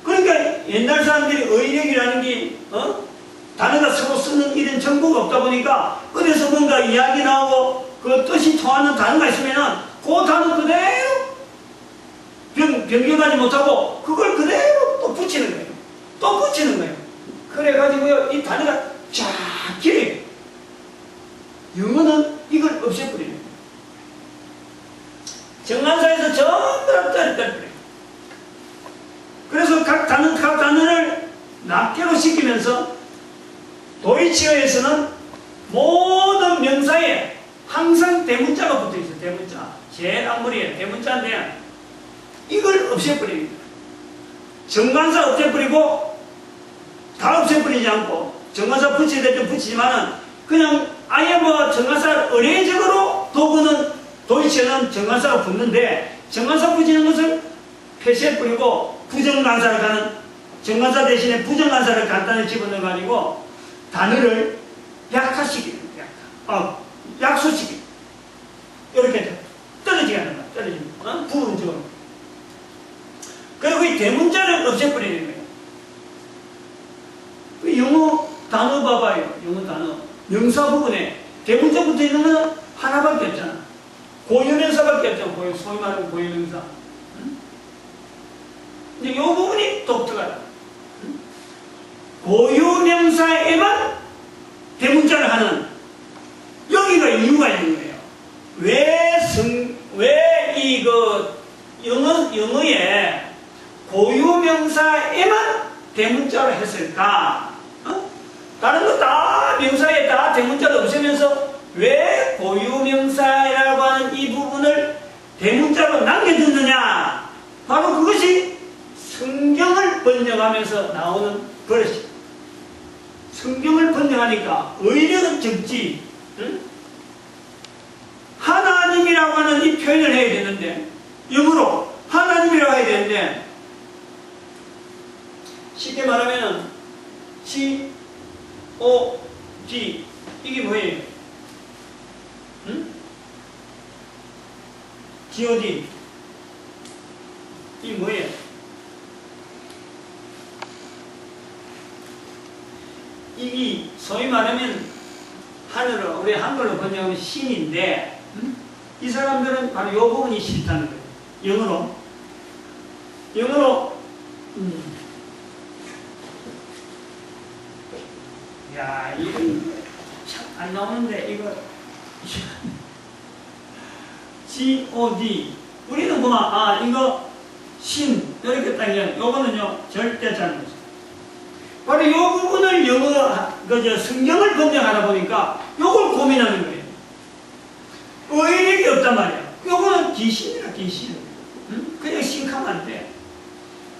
그러니까 옛날 사람들이 의력이라는 게 단어가 서로 쓰는 이런 정보가 없다 보니까 어디서 뭔가 이야기 나오고 그 뜻이 통하는 단어가 있으면은 그 단어 그대로 변경하지 못하고 그걸 그대로 또 붙이는 거예요. 또 붙이는 거예요. 그래가지고요, 이 단어가 쫙 길어요. 영어는 이걸 없애버리는 거예요. 정관사에서 전부 다 떨어뜨려요. 그래서 각 단어를 낱개로 시키면서 도이치어에서는 모든 명사에 항상 대문자가 붙어 있어요. 대문자. 제일 앞머리에 대문자인데 이걸 없애버립니다. 정관사 없애버리고 다 없애버리지 않고, 정관사 붙여야 될 때 붙이지만은 그냥 아예 뭐 정관사 의례적으로 도구는 도이치어는 정관사가 붙는데, 정관사 붙이는 것을 폐쇄해버리고 부정관사를 가는, 정관사 대신에 부정관사를 간단히 집어넣어가지고 단어를 약화시키는 거야. 약소시키는. 이렇게 떨어지게 하는 거야. 떨어지는 거야. 부분적으로. 그리고 이 대문자를 없애버리는 거예요. 그 영어 단어 봐봐요. 영어 단어. 명사 부분에 대문자 붙어 있는 건 하나밖에 없잖아. 고유명사밖에 없잖아. 소위 말하는 고유명사. 응? 근데 이 부분이 독특하다. 응? 고유명사에만 대문자를 하는, 여기가 이유가 있는 거예요. 영어에 고유명사에만 대문자를 했을까? 다른 거 다 명사에 다 대문자를 없애면서 왜 고유명사라고 하는 이 부분을 대문자로 남겨두느냐? 바로 그것이 성경을 번역하면서 나오는 버릇이에요. 성경을 번역하니까 의력은 적지, 응? 하나님이라고 하는 이 표현을 해야 되는데, 영어로 하나님이라고 해야 되는데, 쉽게 말하면은 G, O, G, 이게 뭐예요? 응? G-O-D, 이게 뭐예요? 이게 소위 말하면 하늘어, 우리 한글로 번역하면 신인데, 이 사람들은 바로 이 부분이 싫다는 거예요. 영어로, 야, 이건 참 안 나오는데, 이거, God. 우리는 이거, 신, 이렇게 따지면, 요거는요, 절대 잘못이에요. 바로 이 부분을 성경을 번역하다 보니까 요걸 고민하는 거예요. 의력이 없단 말이야. 요거는 귀신이라, 귀신. 그냥 싱크하면 안 돼.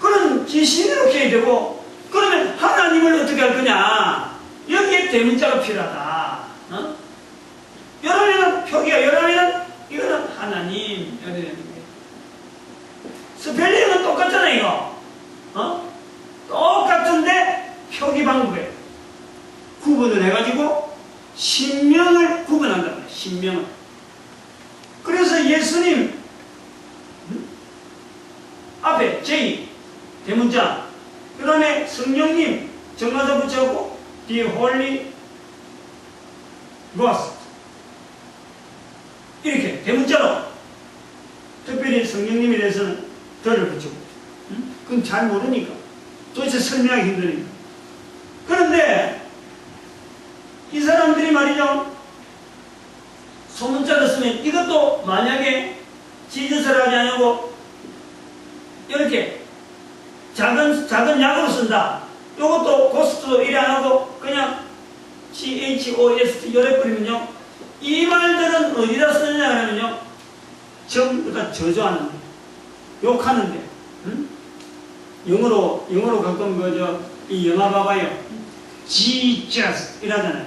그런 귀신이 이렇게 해야 되고, 그러면 하나님을 어떻게 할 거냐? 여기에 대문자가 필요하다. 여러분은 표기야. 여러분은 이거는 하나님. 이렇게 되는 거예요. 스펠링은 똑같잖아, 이거. 똑같은데, 표기 방법에 구분을 해가지고 신명을 구분한단 말이에요. 신명을. 그래서 예수님 앞에 J 대문자, 그 다음에 성령님 정마다 붙여갖고 The Holy Ghost 이렇게 대문자로, 특별히 성령님에 대해서는 덜을 붙이고, 그건 잘 모르니까 도대체 설명하기 힘드니까. 그런데 이 사람들이 말이죠, 소문자로 쓰면 이것도 만약에 지저스를 하지 않고 이렇게 작은 약으로 쓴다. 이것도 고스트 이래 안 하고 그냥 GHOST 요래 뿌리면요, 이 말들은 어디다 쓰느냐 그러면요, 전부 다 저주하는 거예요. 욕하는 데. 영어로 가끔 이 영화 봐봐요. Jesus 이라잖아요.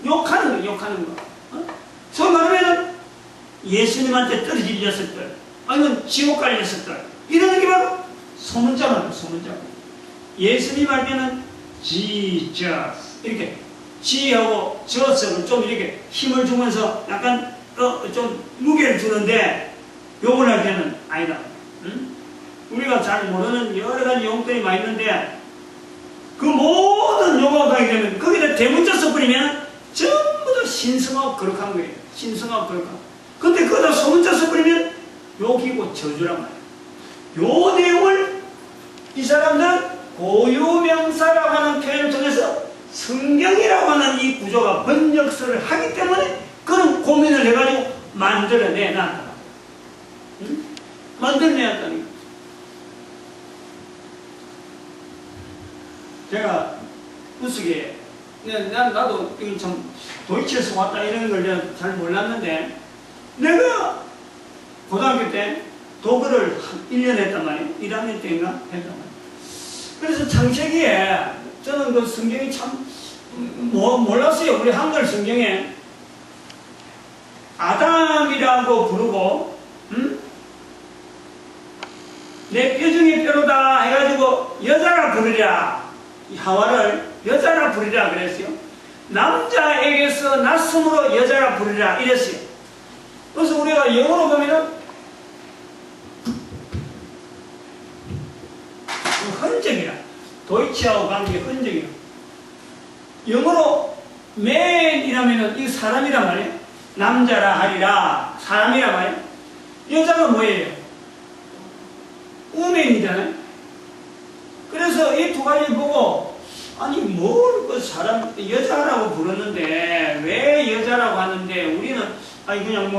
욕하는 거, 욕하는 거. 소위 말하면 예수님한테 떨어질 녀석들, 아니면 지옥 갈 녀석들, 이런 게 바로 소문자만, 소문자. 예수님 할 때는 Jesus 이렇게 G하고 Jesus를 좀 이렇게 힘을 주면서 약간 좀 무게를 주는데, 욕을 할 때는 아니다. 우리가 잘 모르는 여러 가지 용들이 많이 있는데, 그 모든 용어가 가게 되면 거기다 대문자 써버리면 전부 다 신성하고 거룩한 거예요. 신성하고 거룩한. 근데 거기다 소문자 써버리면 욕이고 저주란 말이에요. 요 내용을 이 사람들은 고유명사라고 하는 표현을 통해서 성경이라고 하는 이 구조가 번역서를 하기 때문에 그런 고민을 해가지고 만들어내놨다. 만들어내놨다니. 제가 우스게, 나도 이건 참 도이치에서 왔다 이런 걸 내가 잘 몰랐는데, 내가 고등학교 때 독어를 1년 했단 말이에요. 1학년 때인가 했단 말이에요. 그래서 창세기에 저는 그 성경이 참 몰랐어요. 우리 한글 성경에 아담이라고 부르고, 내 뼈중의 뼈로다 해가지고 여자라 부르랴, 하와를 여자라 부르랴 그랬어요. 남자에게서 났으므로 여자라 부르랴 이랬어요. 그래서 우리가 영어로 보면은 흔적이라, 도이치하고 관계 흔적이라. 영어로 man이라면은 이 사람이란 말이에요. 남자라 하리라, 사람이란 말이에요. 여자가 뭐예요? 우맨이잖아요. 그래서 이 두 가지 보고, 아니 뭘 그 사람 여자라고 부르는데 왜 여자라고 하는데 우리는 아니 그냥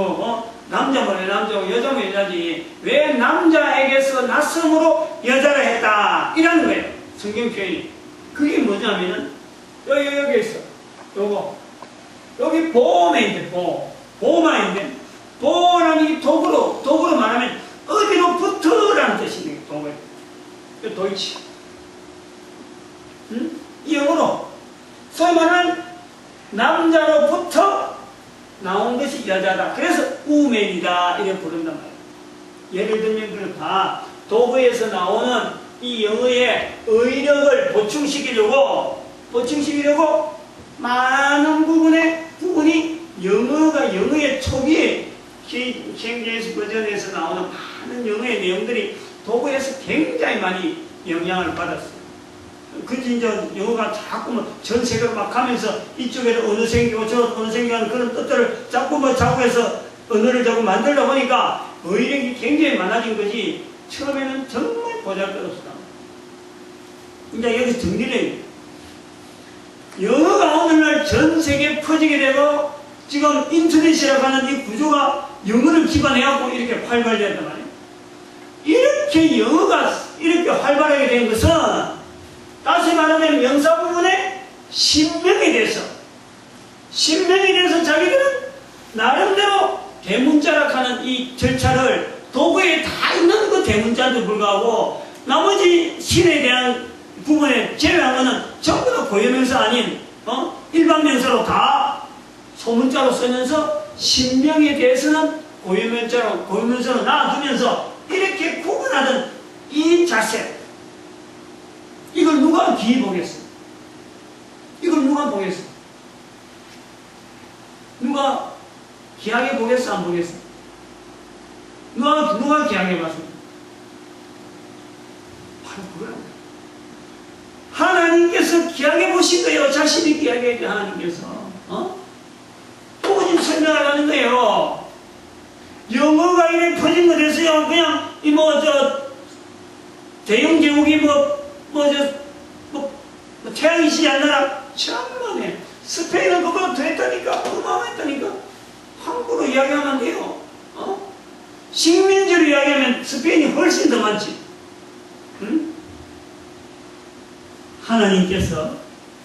남자면 남자고 여자면 여자지 왜 남자에게서 났으므로 여자라 했다 이라는 거예요. 성경 표현이. 그게 뭐냐면은 여기 있어. 요거 여기 보호맨인데 보호만인데, 보호라는 이 도구로 말하면 어디로부터라는 뜻이네. 도구. 그 도이치. 이 영어로 소위 말하는 남자로부터 나온 것이 여자다. 그래서 우맨이다 이렇게 부른단 말이에요. 예를 들면 다 도구에서 나오는 이 영어의 의력을 보충시키려고 많은 부분이 영어의 초기에 킹제임스 버전에서 나오는 많은 영어의 내용들이 도구에서 굉장히 많이 영향을 받았어요. 그지 이제 영어가 자꾸 뭐 전 세계로 막 가면서 이쪽에는 언어 생기고 저 언어 생기는 그런 뜻들을 자꾸 뭐 자꾸 해서 언어를 자꾸 만들다 보니까 어휘력이 굉장히 많아진 거지. 처음에는 정말 보잘것없었다. 이제 여기서 정리를 해요. 영어가 오늘날 전 세계에 퍼지게 되고 지금 인터넷이라고 하는 이 구조가 영어를 기반해갖고 이렇게 활발해졌단 말이에요. 이렇게 영어가 이렇게 활발하게 된 것은 다시 말하면 명사 부분에 신명에 대해서 자기들은 나름대로 대문자라고 하는 이 절차를 도구에 다 있는 그 대문자한테 불구하고 나머지 신에 대한 부분에 제외한 거는 전부 다 고유명사 아닌 일반 명사로 다 소문자로 쓰면서 신명에 대해서는 고유명사로 놔두면서 이렇게 구분하던 이 자세, 이걸 누가 기이 보겠어? 이걸 누가 보겠어? 누가 기하게 보겠어? 안 보겠어? 누가 기하게 봤습니까? 바로 그거랍니다. 하나님께서 기하게 보신 거예요. 자신이 기하게 했죠. 하나님께서. 도무지 설명을 하는 거예요. 영어가 이렇게 퍼진 거 됐어요. 그냥, 대영 제국이 태양이 시지 않느라 참만해. 스페인은 그거보다 더 했다니까. 어마어마했다니까. 한국어로 이야기하면 안 돼요. 식민지로 이야기하면 스페인이 훨씬 더 많지. 응? 하나님께서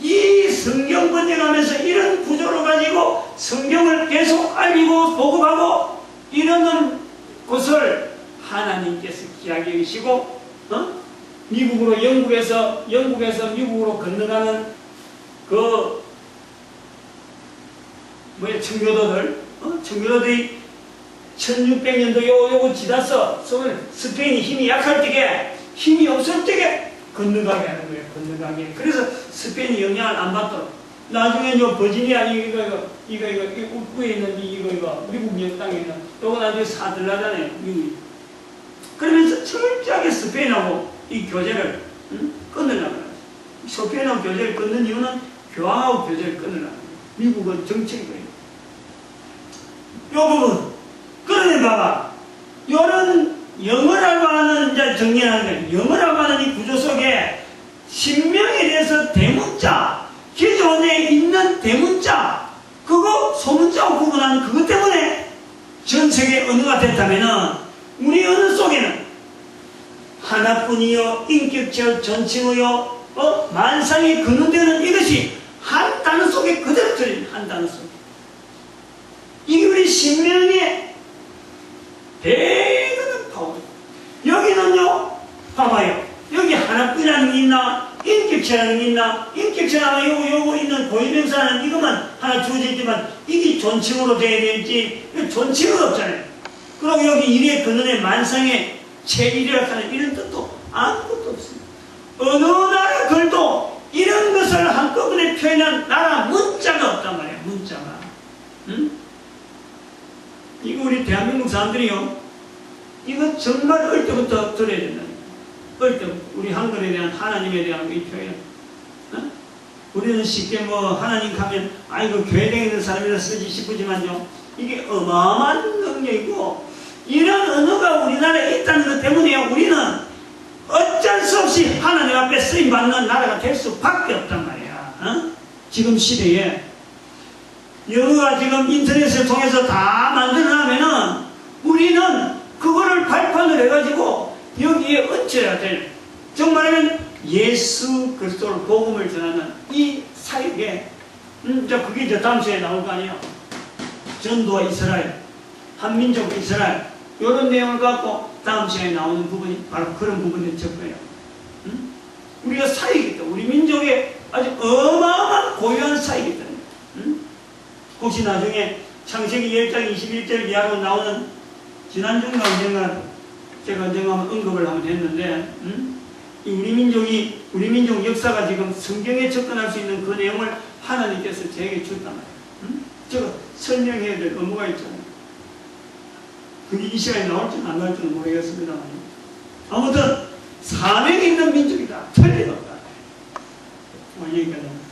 이 성경 번역하면서 이런 구조를 가지고 성경을 계속 알리고 보급하고 이러는 것을 하나님께서 귀하게 여기시고 미국으로 영국에서 미국으로 건너가는 청교도들이 1600년도 요거 지나서 스페인이 힘이 약할 때게 힘이 없을 때게 건너가게 하는 거예요. 건너가게. 그래서 스페인이 영향을 안 받도록. 나중에 요 버지니아 이거 위에 있는 이거 미국 땅에 있는 요거 나중에 사들라잖아요. 미국이. 그러면서 철저하게 스페인하고 이 교제를 끊으려고 해요. 스페인하고 교제를 끊는 이유는 교황하고 교제를 끊으려고 해요. 미국은 정책이에요. 요 부분. 그러니 봐봐. 요런 영어라고 하는, 이제 정리하는 거예요. 영어라고 하는 이 구조 속에 신명에 대해서 대문자, 기존에 있는 대문자, 그거 소문자하고 구분하는 그것 때문에 전 세계 언어가 됐다면은 우리 언어 속에는 하나뿐이요, 인격체요, 존칭어요, 만상이 근원되는 이것이 한 단어 속에 그대로 들린 한 단어 속에. 이게 우리 신명의 대단한 파워. 여기는요, 봐봐요. 여기 하나뿐이라는 게 있나? 인격체라는 게 있나? 인격체라면 요거 있는 고유명사는 이것만 하나 주어져 있지만 이게 존칭으로 돼야 되지. 존칭은 없잖아요. 그리고 여기 일의 근원의 만상의 체일이라고 하는 이런 뜻도 아무것도 없습니다. 어느 나라 글도 이런 것을 한꺼번에 표현한 나라 문자가 없단 말이에요. 문자가. 응? 이거 우리 대한민국 사람들이요, 이거 정말 어릴 때부터 들어야 된다니까. 어릴 때부터 우리 한글에 대한 하나님에 대한 이 표현. 우리는 쉽게 하나님 가면 아이고 교회 다니는 사람이라 쓰지 싶지만요, 이게 어마어마한 능력이고 이런 언어가 우리나라에 있다는 것 때문에 우리는 어쩔 수 없이 하나님 앞에 쓰임받는 나라가 될 수밖에 없단 말이야. 지금 시대에 영어가 지금 인터넷을 통해서 다 만들어내면은 우리는 그거를 발판을 해가지고 여기에 얹혀야 될, 정말하면 예수 그리스도를 복음을 전하는 이 사역에, 그게 이제 다음 시간에 나올 거 아니에요. 전도와 이스라엘, 한민족 이스라엘, 이런 내용을 갖고 다음 시간에 나오는 부분이 바로 그런 부분이 될 거예요. 우리가 사역이다. 우리 민족의 아주 어마어마한 고유한 사역이다. 혹시 나중에 창세기 10장 21절 이하로 나오는 지난주인가 언젠가 제가 언젠가 언급을 한번 했는데, 우리 민족 역사가 지금 성경에 접근할 수 있는 그 내용을 하나님께서 저에게 줬단 말이에요. 제가 설명해야 될 의무가 있잖아요. 그게 이 시간에 나올지는 안 나올지는 모르겠습니다만, 아무튼 사명이 있는 민족이다. 틀림없다. 여기까지.